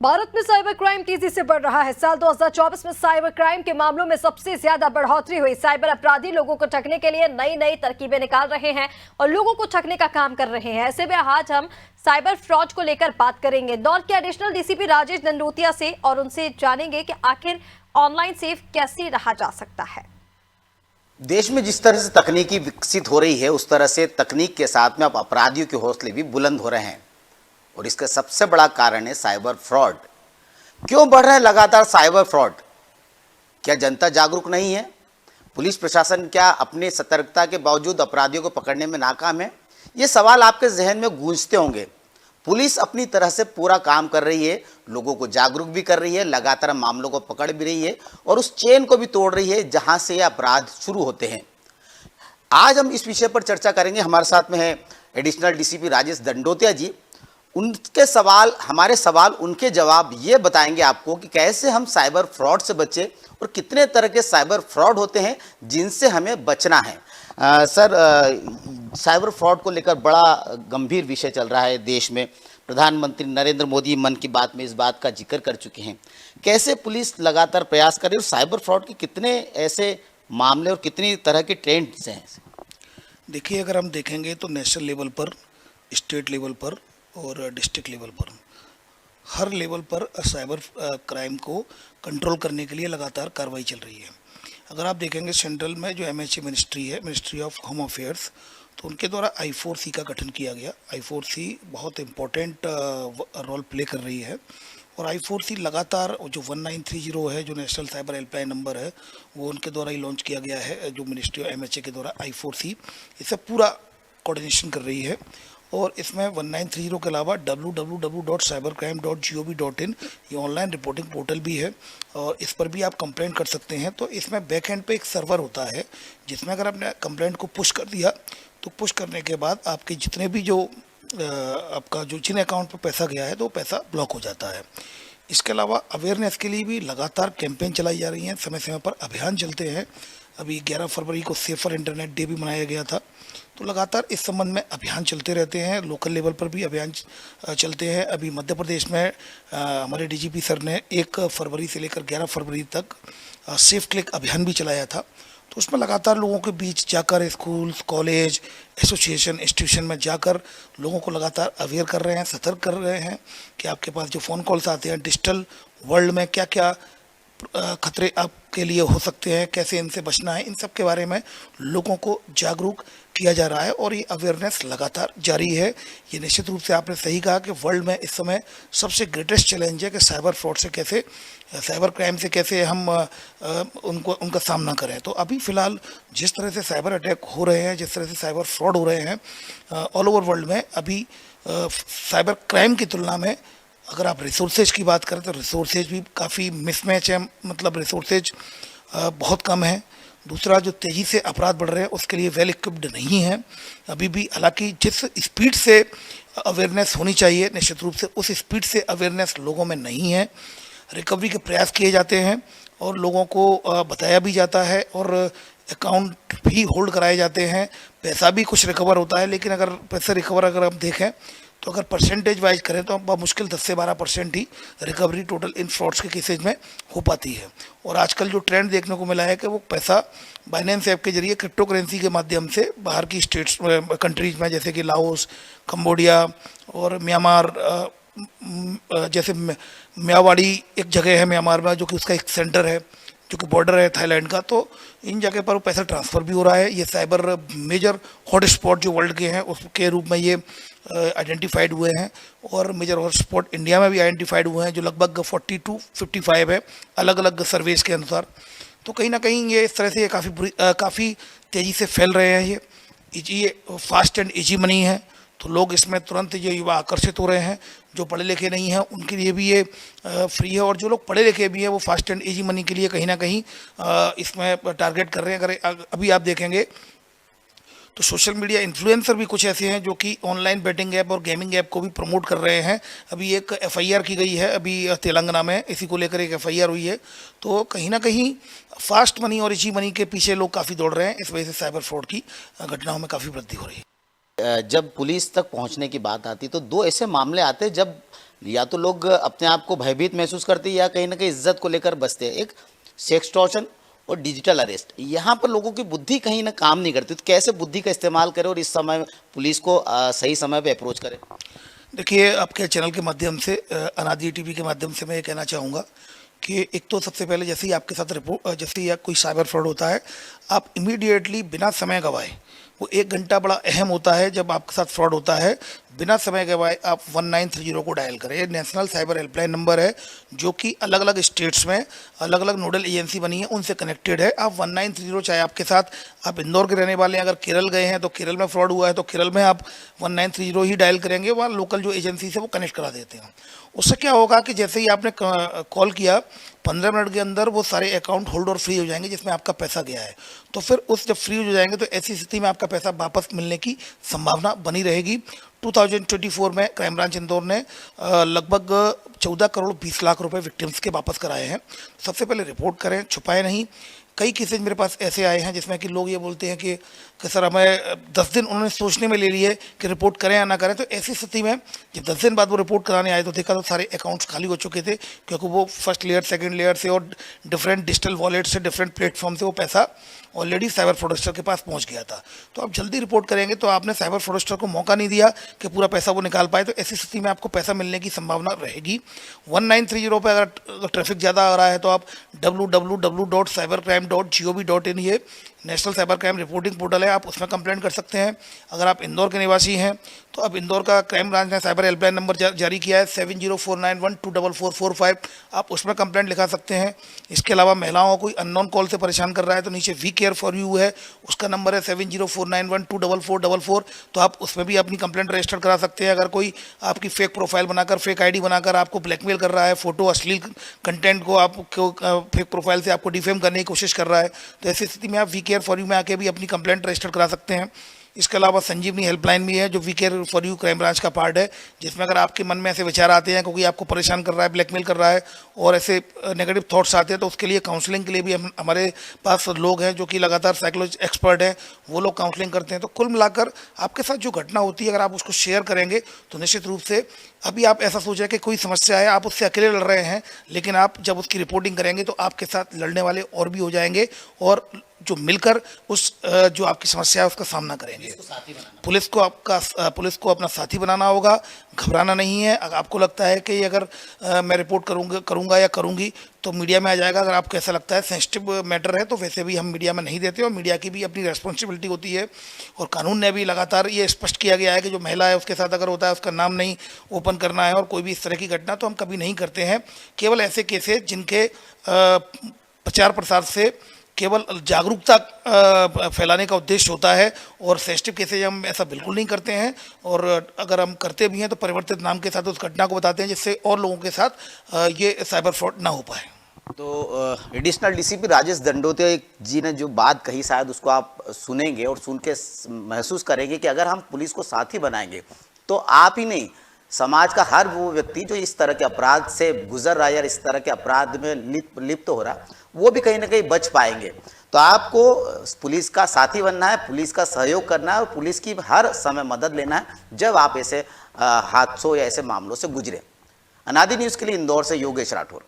भारत में cyber crime तेजी से बढ़ रहा है। साल 2024 में साइबर क्राइम के मामलों में सबसे ज्यादा बढ़ोतरी हुई। साइबर अपराधी लोगों को ठगने के लिए नई नई तरकीबें निकाल रहे हैं और लोगों को ठगने का काम कर रहे हैं। ऐसे में आज हम साइबर फ्रॉड को लेकर बात करेंगे इंदौर के एडिशनल डीसीपी राजेश दंडोतिया से और उनसे जानेंगे कि आखिर ऑनलाइन सेफ कैसे रहा जा सकता है। देश में जिस तरह से तकनीकी विकसित हो रही है, उस तरह से तकनीक के साथ में अब अपराधियों के हौसले भी बुलंद हो रहे हैं और इसका सबसे बड़ा कारण है साइबर फ्रॉड। क्यों बढ़ रहा है लगातार साइबर फ्रॉड? क्या जनता जागरूक नहीं है? पुलिस प्रशासन क्या अपनी सतर्कता के बावजूद अपराधियों को पकड़ने में नाकाम है? ये सवाल आपके जहन में गूंजते होंगे। पुलिस अपनी तरह से पूरा काम कर रही है, लोगों को जागरूक भी कर रही है, लगातार मामलों को पकड़ भी रही है और उस चेन को भी तोड़ रही है जहां से ये अपराध शुरू होते हैं। आज हम इस विषय पर चर्चा करेंगे। हमारे साथ में है एडिशनल डीसीपी राजेश दंडोतिया जी। उनके सवाल, हमारे सवाल, उनके जवाब ये बताएंगे आपको कि कैसे हम साइबर फ्रॉड से बचें और कितने तरह के साइबर फ्रॉड होते हैं जिनसे हमें बचना है। साइबर फ्रॉड को लेकर बड़ा गंभीर विषय चल रहा है देश में। प्रधानमंत्री नरेंद्र मोदी मन की बात में इस बात का जिक्र कर चुके हैं। कैसे पुलिस लगातार प्रयास करे और साइबर फ्रॉड के कितने ऐसे मामले और कितनी तरह के ट्रेंड्स हैं? देखिए, अगर हम देखेंगे तो नेशनल लेवल पर, स्टेट लेवल पर और डिस्ट्रिक्ट लेवल पर, हर लेवल पर साइबर क्राइम को कंट्रोल करने के लिए लगातार कार्रवाई चल रही है। अगर आप देखेंगे सेंट्रल में जो एमएचए मिनिस्ट्री है, मिनिस्ट्री ऑफ होम अफेयर्स, तो उनके द्वारा I4C का गठन किया गया। I4C बहुत इम्पोर्टेंट रोल प्ले कर रही है और I4C लगातार जो 1930 है, जो नेशनल साइबर हेल्पलाइन नंबर है, वो उनके द्वारा ही लॉन्च किया गया है। जो मिनिस्ट्री ऑफ एमएचए के द्वारा I4C इसे पूरा कोऑर्डिनेशन कर रही है और इसमें 1930 के अलावा www.cybercrime.gov.in ये ऑनलाइन रिपोर्टिंग पोर्टल भी है और इस पर भी आप कंप्लेंट कर सकते हैं। तो इसमें बैक एंड पे एक सर्वर होता है जिसमें अगर आपने कंप्लेंट को पुश कर दिया तो पुश करने के बाद आपके जितने भी जो आपका जो जिन अकाउंट पर पैसा गया है तो पैसा ब्लॉक हो जाता है। इसके अलावा अवेयरनेस के लिए भी लगातार कैंपेन चलाई जा रही हैं, समय समय पर अभियान चलते हैं। अभी 11 फरवरी को सेफर इंटरनेट डे भी मनाया गया था। तो लगातार इस संबंध में अभियान चलते रहते हैं। लोकल लेवल पर भी अभियान चलते हैं। अभी मध्य प्रदेश में हमारे डीजीपी सर ने 1 फरवरी से लेकर 11 फरवरी तक सेफ क्लिक अभियान भी चलाया था। तो उसमें लगातार लोगों के बीच जाकर, स्कूल, कॉलेज, एसोसिएशन, इंस्टीट्यूशन में जाकर लोगों को लगातार अवेयर कर रहे हैं, सतर्क कर रहे हैं कि आपके पास जो फ़ोन कॉल्स आते हैं डिजिटल वर्ल्ड में क्या क्या खतरे आपके लिए हो सकते हैं, कैसे इनसे बचना है, इन सब के बारे में लोगों को जागरूक किया जा रहा है और ये अवेयरनेस लगातार जारी है। ये निश्चित रूप से आपने सही कहा कि वर्ल्ड में इस समय सबसे ग्रेटेस्ट चैलेंज है कि साइबर फ्रॉड से कैसे, साइबर क्राइम से कैसे हम उनका सामना करें। तो अभी फ़िलहाल जिस तरह से साइबर अटैक हो रहे हैं, जिस तरह से साइबर फ्रॉड हो रहे हैं ऑल ओवर वर्ल्ड में, अभी साइबर क्राइम की तुलना में अगर आप रिसोर्सेज की बात करें तो रिसोर्सेज भी काफ़ी मिसमैच है, मतलब रिसोर्सेज बहुत कम है। दूसरा, जो तेज़ी से अपराध बढ़ रहे हैं उसके लिए वेल इक्विप्ड नहीं है अभी भी। हालांकि जिस स्पीड से अवेयरनेस होनी चाहिए, निश्चित रूप से उस स्पीड से अवेयरनेस लोगों में नहीं है। रिकवरी के प्रयास किए जाते हैं और लोगों को बताया भी जाता है और अकाउंट भी होल्ड कराए जाते हैं। पैसा भी कुछ रिकवर होता है, लेकिन अगर पैसा रिकवर अगर हम देखें तो अगर परसेंटेज वाइज करें तो मुश्किल 10 से 12% ही रिकवरी टोटल इन फ्रॉड्स के केसेज में हो पाती है। और आजकल जो ट्रेंड देखने को मिला है कि वो पैसा बाइनेंस ऐप के जरिए क्रिप्टो करेंसी के माध्यम से बाहर की स्टेट्स कंट्रीज में, जैसे कि लाओस, कंबोडिया और म्यांमार, जैसे म्यावाड़ी एक जगह है म्यांमार में जो कि उसका एक सेंटर है जो कि बॉर्डर है थाईलैंड का, तो इन जगह पर पैसा ट्रांसफ़र भी हो रहा है। ये साइबर मेजर हॉटस्पॉट जो वर्ल्ड के हैं उसके रूप में ये आइडेंटिफाइड हुए हैं और मेजर हॉटस्पॉट इंडिया में भी आइडेंटिफाइड हुए हैं जो लगभग 40 to 55 है अलग अलग सर्वेस के अनुसार। तो कहीं ना कहीं ये इस तरह से ये काफ़ी तेज़ी से फैल रहे हैं। ये फास्ट एंड ईजी मनी है, तो लोग इसमें तुरंत ये युवा आकर्षित हो रहे हैं। जो पढ़े लिखे नहीं हैं उनके लिए भी ये फ्री है और जो लोग पढ़े लिखे भी हैं वो फास्ट एंड इजी मनी के लिए कहीं ना कहीं इसमें टारगेट कर रहे हैं। अगर अभी आप देखेंगे तो सोशल मीडिया इन्फ्लुएंसर भी कुछ ऐसे हैं जो कि ऑनलाइन बेटिंग ऐप और गेमिंग ऐप को भी प्रमोट कर रहे हैं। अभी एक एफआईआर की गई है अभी तेलंगाना में, इसी को लेकर एक एफआईआर हुई है। तो कहीं ना कहीं फास्ट मनी और इजी मनी के पीछे लोग काफ़ी दौड़ रहे हैं, इस वजह से साइबर फ्रॉड की घटनाओं में काफ़ी वृद्धि हो रही है। जब पुलिस तक पहुंचने की बात आती तो 2 ऐसे मामले आते जब या तो लोग अपने आप को भयभीत महसूस करते हैं या कहीं ना कहीं इज्जत को लेकर बचते हैं। एक सेक्सटॉर्शन और डिजिटल अरेस्ट, यहाँ पर लोगों की बुद्धि कहीं ना काम नहीं करती, तो कैसे बुद्धि का इस्तेमाल करें और इस समय पुलिस को सही समय पे अप्रोच करें? देखिए, आपके चैनल के माध्यम से, अनादि टीवी के माध्यम से मैं ये कहना चाहूँगा कि एक तो सबसे पहले जैसे ही आपके साथ जैसे ही कोई साइबर फ्रॉड होता है, आप इमीडिएटली बिना समय गवाए, वो 1 घंटा बड़ा अहम होता है जब आपके साथ फ्रॉड होता है, बिना समय गवाए आप 1930 को डायल करें। ये नेशनल साइबर हेल्पलाइन नंबर है जो कि अलग अलग स्टेट्स में अलग अलग नोडल एजेंसी बनी है, उनसे कनेक्टेड है। आप 1930, चाहे आपके साथ आप इंदौर के रहने वाले हैं, अगर केरल गए हैं तो केरल में फ्रॉड हुआ है तो केरल में आप 1930 ही डायल करेंगे, वहाँ लोकल जो एजेंसी से वो कनेक्ट करा देते हैं। उससे क्या होगा कि जैसे ही आपने कॉल किया, 15 मिनट के अंदर वो सारे अकाउंट होल्ड और फ्री हो जाएंगे जिसमें आपका पैसा गया है। तो फिर उस जब फ्री हो जाएंगे तो ऐसी स्थिति में आपका पैसा वापस मिलने की संभावना बनी रहेगी। 2024 में क्राइम ब्रांच इंदौर ने लगभग 14 करोड़ 20 लाख रुपए विक्टिम्स के वापस कराए हैं। सबसे पहले रिपोर्ट करें, छुपाए नहीं। कई केसेज मेरे पास ऐसे आए हैं जिसमें कि लोग ये बोलते हैं कि सर हमें 10 दिन उन्होंने सोचने में ले लिए कि रिपोर्ट करें या ना करें। तो ऐसी स्थिति में जब 10 दिन बाद वो रिपोर्ट कराने आए तो देखा तो सारे अकाउंट्स खाली हो चुके थे, क्योंकि वो फर्स्ट लेयर, सेकंड लेयर से और डिफरेंट डिजिटल वॉलेट से, डिफरेंट प्लेटफॉर्म से वो पैसा ऑलरेडी साइबर फ्रॉडस्टर के पास पहुंच गया था। तो आप जल्दी रिपोर्ट करेंगे तो आपने साइबर फ्रॉडस्टर को मौका नहीं दिया कि पूरा पैसा वो निकाल पाए, तो ऐसी स्थिति में आपको पैसा मिलने की संभावना रहेगी। 1930 पे अगर ट्रैफिक ज़्यादा आ रहा है तो आप www.cybercrime.gov.in, ये national cyber crime reporting portal है, आप उसमें कंप्लेंट कर सकते हैं। अगर आप इंदौर के निवासी हैं तो अब इंदौर का क्राइम ब्रांच ने साइबर हेल्पलाइन नंबर जारी किया है 7049124445, आप उसमें कंप्लेंट लिखा सकते हैं। इसके अलावा महिलाओं को कोई अननोन कॉल से परेशान कर रहा है तो नीचे वी केयर फॉर यू है, उसका नंबर है 7049124444, तो आप उसमें भी अपनी कंप्लेंट रजिस्टर करा सकते हैं। अगर कोई आपकी फेक प्रोफाइल बनाकर, फेक आईडी बनाकर आपको ब्लैकमेल कर रहा है, फोटो अश्लील कंटेंट को आपको फेक प्रोफाइल से आपको डिफेम करने की कोशिश कर रहा है, तो ऐसी स्थिति में आप वी केयर फॉर यू में आके भी अपनी कंप्लेंट रजिस्टर करा सकते हैं। इसके अलावा संजीवनी हेल्पलाइन भी है जो we care for you crime branch का पार्ट है, जिसमें अगर आपके मन में ऐसे विचार आते हैं क्योंकि आपको परेशान कर रहा है, ब्लैकमेल कर रहा है और ऐसे नेगेटिव थॉट्स आते हैं, तो उसके लिए काउंसलिंग के लिए भी हमारे पास लोग हैं जो कि लगातार साइकोलॉजी एक्सपर्ट हैं, वो लोग काउंसलिंग करते हैं। तो कुल मिलाकर आपके साथ जो घटना होती है अगर आप उसको शेयर करेंगे तो निश्चित रूप से, अभी आप ऐसा सोच रहे हैं कि कोई समस्या है, आप उससे अकेले लड़ रहे हैं, लेकिन आप जब उसकी रिपोर्टिंग करेंगे तो आपके साथ लड़ने वाले और भी हो जाएंगे और जो मिलकर उस जो आपकी समस्या है उसका सामना करेंगे। पुलिस को अपना साथी बनाना होगा, घबराना नहीं है। अगर आपको लगता है कि अगर मैं रिपोर्ट करूंगा या करूंगी तो मीडिया में आ जाएगा, अगर आपको ऐसा लगता है सेंसिटिव मैटर है तो वैसे भी हम मीडिया में नहीं देते, और मीडिया की भी अपनी रेस्पॉन्सिबिलिटी होती है। और कानून ने भी लगातार ये स्पष्ट किया गया है कि जो महिला है उसके साथ अगर होता है उसका नाम नहीं ओपन करना है, और कोई भी इस तरह की घटना तो हम कभी नहीं करते हैं। केवल ऐसे केसेस जिनके प्रचार प्रसार से केवल जागरूकता फैलाने का उद्देश्य होता है, और सेंसिटिव केसेज हम ऐसा बिल्कुल नहीं करते हैं, और अगर हम करते भी हैं तो परिवर्तित नाम के साथ उस घटना को बताते हैं जिससे और लोगों के साथ ये साइबर फ्रॉड ना हो पाए। तो एडिशनल डीसीपी राजेश दंडोतिया जी ने जो बात कही, शायद उसको आप सुनेंगे और सुन के महसूस करेंगे कि अगर हम पुलिस को साथी बनाएंगे तो आप ही नहीं, समाज का हर वो व्यक्ति जो इस तरह के अपराध से गुजर रहा है या इस तरह के अपराध में लिप्त हो रहा, वो भी कहीं ना कहीं बच पाएंगे। तो आपको पुलिस का साथी बनना है, पुलिस का सहयोग करना है और पुलिस की हर समय मदद लेना है जब आप ऐसे हादसों या ऐसे मामलों से गुजरे। अनादि न्यूज़ के लिए इंदौर से योगेश राठौर।